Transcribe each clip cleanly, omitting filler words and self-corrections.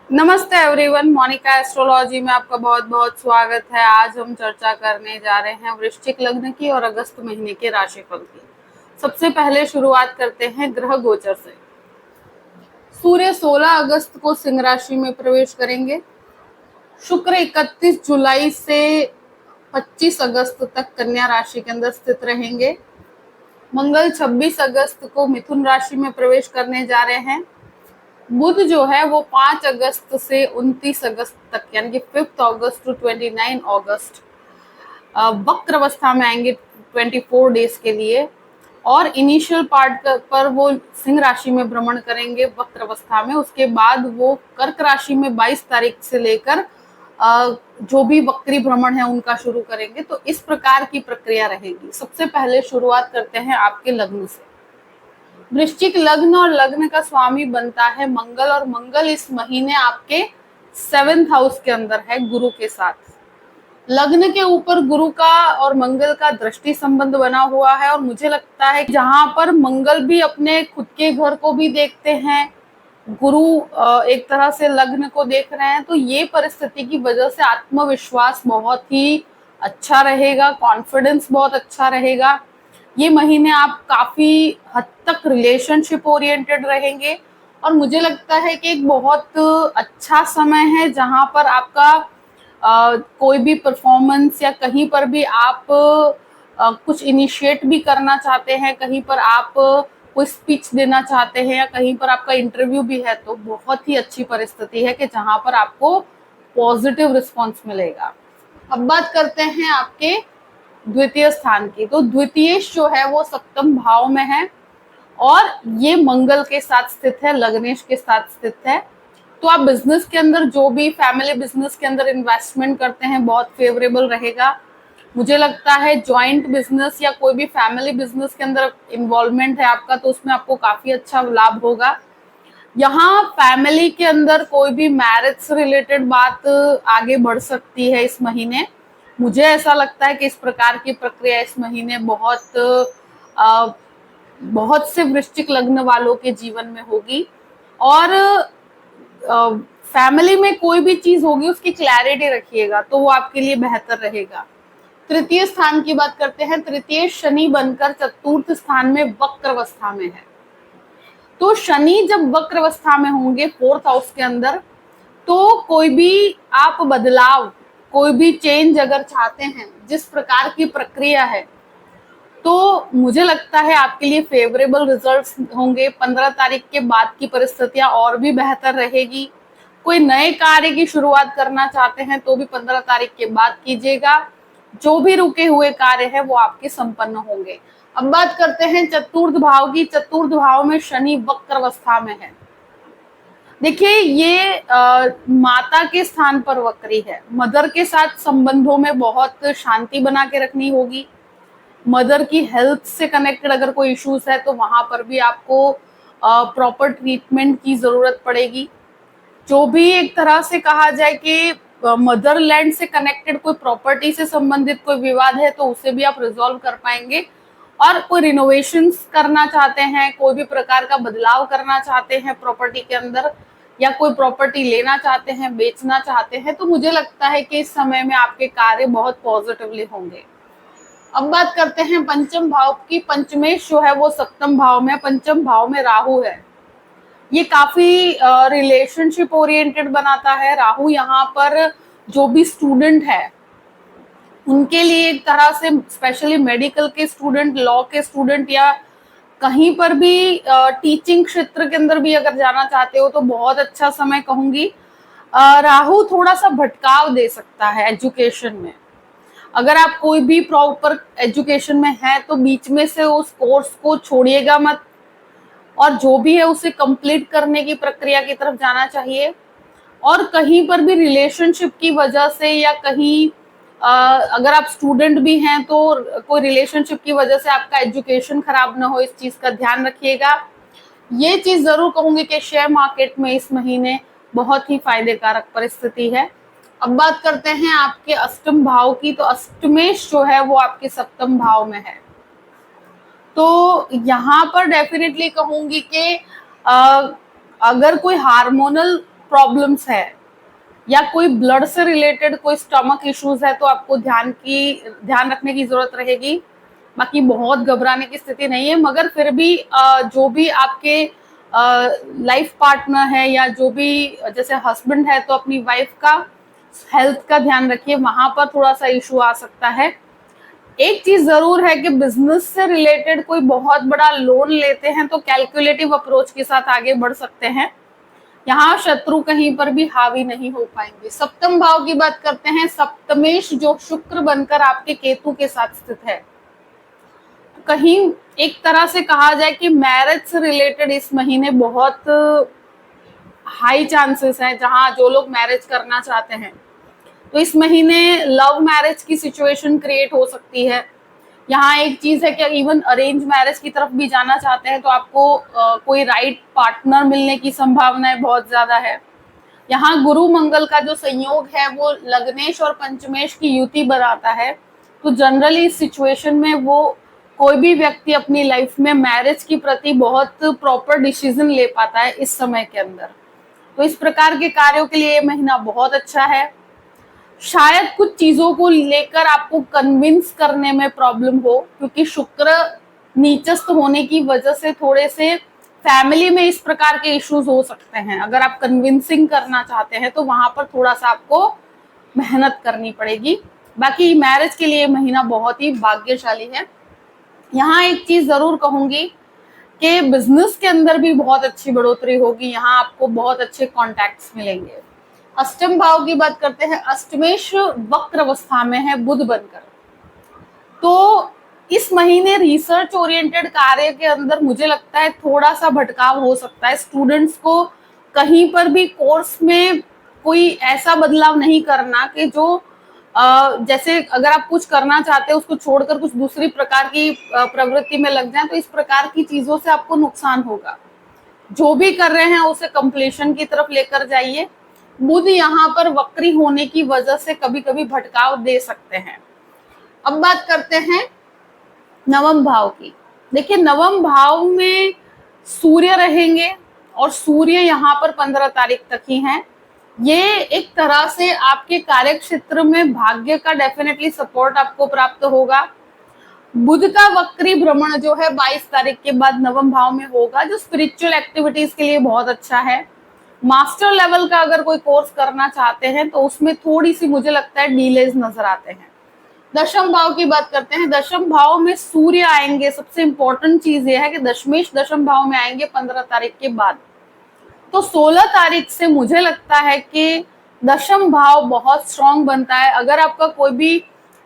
नमस्ते everyone, Monika astrology में आपका बहुत बहुत स्वागत है। आज हम चर्चा करने जा रहे हैं वृश्चिक लग्न की और अगस्त महीने के राशिफल की। सबसे पहले शुरुआत करते हैं ग्रह गोचर से। सूर्य 16 अगस्त को सिंह राशि में प्रवेश करेंगे। शुक्र 31 जुलाई से 25 अगस्त तक कन्या राशि के अंदर स्थित रहेंगे। मंगल 26 अगस्त को मिथुन राशि में प्रवेश करने जा रहे हैं। बुध जो है वो 5 अगस्त से 29 अगस्त तक यानी कि 5 अगस्त टू 29 अगस्त वक्र अवस्था में आएंगे 24 डेज के लिए, और इनिशियल पार्ट पर वो सिंह राशि में भ्रमण करेंगे वक्र अवस्था में। उसके बाद वो कर्क राशि में 22 तारीख से लेकर जो भी वक्री भ्रमण है उनका शुरू करेंगे। तो इस प्रकार की प्रक्रिया रहेगी। सबसे पहले शुरुआत करते हैं आपके लग्न से। वृश्चिक लग्न और लग्न का स्वामी बनता है मंगल, और मंगल इस महीने आपके 7th हाउस के अंदर है गुरु के साथ। लग्न के ऊपर गुरु का और मंगल का दृष्टि संबंध बना हुआ है, और मुझे लगता है जहां पर मंगल भी अपने खुद के घर को भी देखते हैं, गुरु एक तरह से लग्न को देख रहे हैं, तो ये परिस्थिति की वजह से आत्मविश्वास बहुत ही अच्छा रहेगा, कॉन्फिडेंस बहुत अच्छा रहेगा। ये महीने आप काफी हद तक रिलेशनशिप ओरिएंटेड रहेंगे, और मुझे लगता है कि एक बहुत अच्छा समय है जहां पर आपका कोई भी परफॉर्मेंस या कहीं पर भी आप कुछ इनिशिएट भी करना चाहते हैं, कहीं पर आप कोई स्पीच देना चाहते हैं, या कहीं पर आपका इंटरव्यू भी है, तो बहुत ही अच्छी परिस्थिति है कि जहां पर आपको पॉजिटिव रिस्पॉन्स मिलेगा। अब बात करते हैं आपके द्वितीय स्थान की। तो द्वितीय जो है वो सप्तम भाव में है, और ये मंगल के साथ स्थित है, लग्नेश के साथ स्थित है। तो आप बिजनेस के अंदर जो भी फैमिली बिजनेस के अंदर इन्वेस्टमेंट करते हैं बहुत फेवरेबल रहेगा। मुझे लगता है जॉइंट बिजनेस या कोई भी फैमिली बिजनेस के अंदर इन्वॉल्वमेंट है आपका, तो उसमें आपको काफी अच्छा लाभ होगा। यहाँ फैमिली के अंदर कोई भी मैरिज से रिलेटेड बात आगे बढ़ सकती है इस महीने। मुझे ऐसा लगता है कि इस प्रकार की प्रक्रिया इस महीने बहुत से वृश्चिक लग्न वालों के जीवन में होगी, और फैमिली में कोई भी चीज होगी उसकी क्लैरिटी रखिएगा तो वो आपके लिए बेहतर रहेगा। तृतीय स्थान की बात करते हैं। तृतीय शनि बनकर चतुर्थ स्थान में वक्र अवस्था में है। तो शनि जब वक्र अवस्था में होंगे 4th हाउस के अंदर, तो कोई भी आप बदलाव, कोई भी चेंज अगर चाहते हैं, जिस प्रकार की प्रक्रिया है, तो मुझे लगता है आपके लिए फेवरेबल रिजल्ट्स होंगे। 15 तारीख के बाद की परिस्थितियां और भी बेहतर रहेगी। कोई नए कार्य की शुरुआत करना चाहते हैं तो भी 15 तारीख के बाद कीजिएगा। जो भी रुके हुए कार्य है वो आपके संपन्न होंगे। अब बात करते हैं चतुर्थ भाव की। चतुर्थ भाव में शनि वक्र अवस्था में है। देखिए, ये माता के स्थान पर वक्री है। मदर के साथ संबंधों में बहुत शांति बना के रखनी होगी। मदर की हेल्थ से कनेक्टेड अगर कोई इश्यूज है तो वहां पर भी आपको प्रॉपर ट्रीटमेंट की जरूरत पड़ेगी। जो भी एक तरह से कहा जाए कि मदरलैंड से कनेक्टेड कोई प्रॉपर्टी से संबंधित कोई विवाद है तो उसे भी आप रिजॉल्व कर पाएंगे। और कोई रिनोवेशंस करना चाहते हैं, कोई भी प्रकार का बदलाव करना चाहते हैं प्रॉपर्टी के अंदर, या कोई प्रॉपर्टी लेना चाहते हैं, बेचना चाहते हैं, तो मुझे लगता है कि इस समय में आपके कार्य बहुत पॉजिटिवली होंगे। अब बात करते हैं पंचम भाव की। पंचमेश जो है वो सप्तम भाव में, पंचम भाव में राहु है। ये काफी रिलेशनशिप ओरिएंटेड बनाता है। राहु यहाँ पर जो भी स्टूडेंट है उनके लिए एक तरह से, स्पेशली मेडिकल के स्टूडेंट, लॉ के स्टूडेंट, या कहीं पर भी टीचिंग क्षेत्र के अंदर भी अगर जाना चाहते हो तो बहुत अच्छा समय कहूंगी। राहु थोड़ा सा भटकाव दे सकता है एजुकेशन में। अगर आप कोई भी प्रॉपर एजुकेशन में है तो बीच में से उस कोर्स को छोड़िएगा मत, और जो भी है उसे कंप्लीट करने की प्रक्रिया की तरफ जाना चाहिए। और कहीं पर भी रिलेशनशिप की वजह से, या कहीं अगर आप स्टूडेंट भी हैं तो कोई रिलेशनशिप की वजह से आपका एजुकेशन खराब ना हो, इस चीज का ध्यान रखिएगा। ये चीज जरूर कहूंगी कि शेयर मार्केट में इस महीने बहुत ही फायदेकारक परिस्थिति है। अब बात करते हैं आपके अष्टम भाव की। तो अष्टमेश जो है वो आपके सप्तम भाव में है। तो यहाँ पर डेफिनेटली कहूंगी कि अगर कोई हार्मोनल प्रॉब्लम्स है या कोई ब्लड से रिलेटेड कोई स्टमक इश्यूज है तो आपको ध्यान रखने की जरूरत रहेगी। बाकी बहुत घबराने की स्थिति नहीं है, मगर फिर भी जो भी आपके लाइफ पार्टनर है या जो भी जैसे हस्बैंड है तो अपनी वाइफ का हेल्थ का ध्यान रखिए, वहां पर थोड़ा सा इशू आ सकता है। एक चीज जरूर है कि बिजनेस से रिलेटेड कोई बहुत बड़ा लोन लेते हैं तो कैलकुलेटिव अप्रोच के साथ आगे बढ़ सकते हैं। यहाँ शत्रु कहीं पर भी हावी नहीं हो पाएंगे। सप्तम भाव की बात करते हैं। सप्तमेश जो शुक्र बनकर आपके केतु के साथ स्थित है, कहीं एक तरह से कहा जाए कि मैरिज से रिलेटेड इस महीने बहुत हाई चांसेस हैं। जहां जो लोग मैरिज करना चाहते हैं तो इस महीने लव मैरिज की सिचुएशन क्रिएट हो सकती है। यहाँ एक चीज है कि इवन अरेंज मैरिज की तरफ भी जाना चाहते हैं तो आपको कोई राइट पार्टनर मिलने की संभावनाएं बहुत ज्यादा है। यहाँ गुरु मंगल का जो संयोग है वो लग्नेश और पंचमेश की युति बनाता है, तो जनरली इस सिचुएशन में वो कोई भी व्यक्ति अपनी लाइफ में मैरिज की प्रति बहुत प्रॉपर डिसीजन ले पाता है इस समय के अंदर। तो इस प्रकार के कार्यों के लिए ये महीना बहुत अच्छा है। शायद कुछ चीजों को लेकर आपको कन्विंस करने में प्रॉब्लम हो, क्योंकि शुक्र नीचस्थ होने की वजह से थोड़े से फैमिली में इस प्रकार के इश्यूज हो सकते हैं। अगर आप कन्विंसिंग करना चाहते हैं तो वहां पर थोड़ा सा आपको मेहनत करनी पड़ेगी। बाकी मैरिज के लिए महीना बहुत ही भाग्यशाली है। यहाँ एक चीज जरूर कहूंगी कि बिजनेस के अंदर भी बहुत अच्छी बढ़ोतरी होगी। यहाँ आपको बहुत अच्छे कॉन्टैक्ट्स मिलेंगे। अष्टम भाव की बात करते हैं। अष्टमेश वक्र अवस्था में है बुध बनकर, तो इस महीने रिसर्च ओरिएंटेड कार्य के अंदर मुझे लगता है थोड़ा सा भटकाव हो सकता है। स्टूडेंट्स को कहीं पर भी कोर्स में कोई ऐसा बदलाव नहीं करना कि जो जैसे अगर आप कुछ करना चाहते हैं उसको छोड़कर कुछ दूसरी प्रकार की प्रवृत्ति में लग जाए तो इस प्रकार की चीजों से आपको नुकसान होगा। जो भी कर रहे हैं उसे कंप्लीशन की तरफ लेकर जाइए। बुध यहाँ पर वक्री होने की वजह से कभी कभी भटकाव दे सकते हैं। अब बात करते हैं नवम भाव की। देखिए नवम भाव में सूर्य रहेंगे और सूर्य यहाँ पर 15 तारीख तक ही हैं। ये एक तरह से आपके कार्य क्षेत्र में भाग्य का डेफिनेटली सपोर्ट आपको प्राप्त होगा। बुध का वक्री भ्रमण जो है 22 तारीख के बाद नवम भाव में होगा, जो स्पिरिचुअल एक्टिविटीज के लिए बहुत अच्छा है। मास्टर लेवल का अगर कोई कोर्स करना चाहते हैं तो उसमें थोड़ी सी मुझे लगता है डीलेज नजर आते हैं। दशम भाव की बात करते हैं। दशम भाव में सूर्य आएंगे। सबसे इंपॉर्टेंट चीज ये है कि दशमेश दशम भाव में आएंगे 15 तारीख के बाद। तो 16 तारीख से मुझे लगता है कि दशम भाव बहुत स्ट्रांग बनता है। अगर आपका कोई भी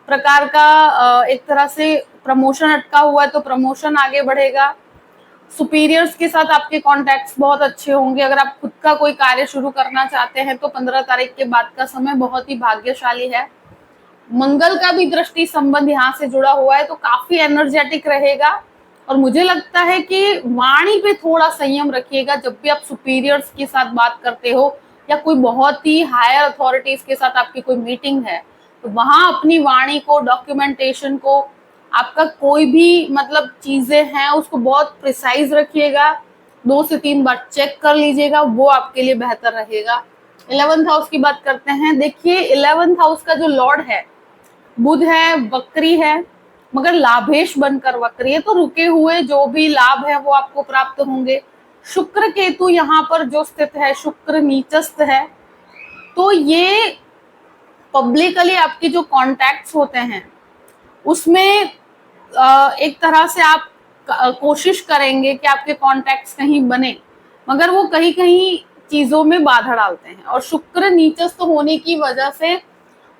प्रकार का एक तरह से प्रमोशन अटका हुआ है तो प्रमोशन आगे बढ़ेगा। सुपीरियर्स के साथ आपके कॉन्टैक्ट्स बहुत अच्छे होंगे। अगर आप खुद का कोई कार्य शुरू करना चाहते हैं तो 15 तारीख के बाद का समय बहुत ही भाग्यशाली है। मंगल का भी दृष्टि संबंध यहाँ से जुड़ा हुआ है तो काफी एनर्जेटिक रहेगा। और मुझे लगता है कि वाणी पे थोड़ा संयम रखिएगा जब भी आप सुपीरियर्स के साथ बात करते हो या कोई बहुत ही हायर अथॉरिटीज के साथ आपकी कोई मीटिंग है तो वहां अपनी वाणी को, डॉक्यूमेंटेशन को, आपका कोई भी मतलब चीजें हैं उसको बहुत प्रिसाइज रखिएगा। 2 से 3 बार चेक कर लीजिएगा, वो आपके लिए बेहतर रहेगा। 11th हाउस की बात करते हैं। देखिए 11th हाउस का जो लॉर्ड है बुध है, वक्री है, मगर लाभेश बनकर वक्री है, तो रुके हुए जो भी लाभ है वो आपको प्राप्त होंगे। शुक्र केतु यहाँ पर जो स्थित है, शुक्र नीचस्थ है, तो ये पब्लिकली आपके जो कॉन्टैक्ट्स होते हैं उसमें एक तरह से आप कोशिश करेंगे कि आपके कॉन्टैक्ट्स कहीं बने, मगर वो कहीं कहीं चीजों में बाधा डालते हैं। और शुक्र नीचस्थ होने की वजह से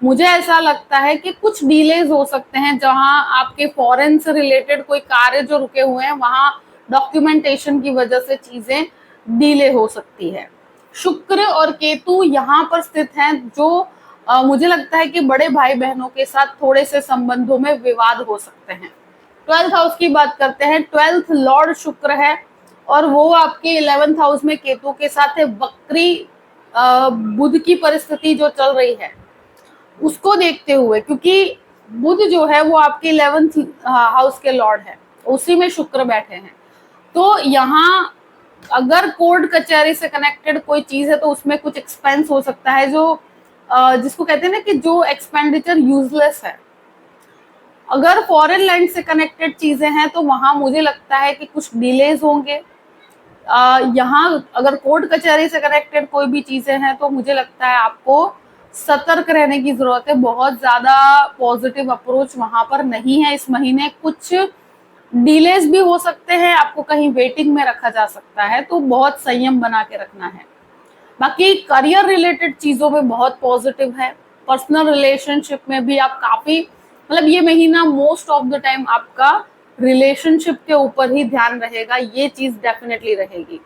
मुझे ऐसा लगता है कि कुछ डिलेज हो सकते हैं। जहां आपके फॉरेन से रिलेटेड कोई कार्य जो रुके हुए हैं वहां डॉक्यूमेंटेशन की वजह से चीजें डिले हो सकती है। शुक्र और केतु यहाँ पर स्थित हैं जो मुझे लगता है कि बड़े भाई बहनों के साथ थोड़े से संबंधों में विवाद हो सकते हैं। 12th हाउस की बात करते हैं। 12th लॉर्ड शुक्र है और वो आपके 11th हाउस में केतु के साथ है। वक्री बुध की परिस्थिति जो चल रही है उसको देखते हुए, क्योंकि बुध जो है वो आपके 11th हाउस के लॉर्ड है, उसी में शुक्र बैठे हैं, तो यहाँ अगर कोर्ट कचहरी से कनेक्टेड कोई चीज है तो उसमें कुछ एक्सपेंस हो सकता है जो जिसको कहते हैं ना कि जो एक्सपेंडिचर यूजलेस है। अगर फॉरेन लैंड से कनेक्टेड चीजें हैं तो वहां मुझे लगता है कि कुछ डिलेज होंगे। यहाँ अगर कोर्ट कचहरी से कनेक्टेड कोई भी चीजें हैं तो मुझे लगता है आपको सतर्क रहने की जरूरत है। बहुत ज्यादा पॉजिटिव अप्रोच वहां पर नहीं है इस महीने। कुछ डिलेज भी हो सकते हैं, आपको कहीं वेटिंग में रखा जा सकता है, तो बहुत संयम बना के रखना है। बाकी करियर रिलेटेड चीजों में बहुत पॉजिटिव है। पर्सनल रिलेशनशिप में भी आप काफी मतलब ये महीना मोस्ट ऑफ द टाइम आपका रिलेशनशिप के ऊपर ही ध्यान रहेगा, ये चीज डेफिनेटली रहेगी।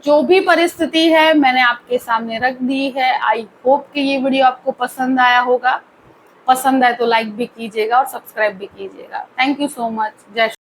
जो भी परिस्थिति है मैंने आपके सामने रख दी है। आई होप कि ये वीडियो आपको पसंद आया होगा। पसंद आए तो लाइक भी कीजिएगा और सब्सक्राइब भी कीजिएगा। Thank you so much. जय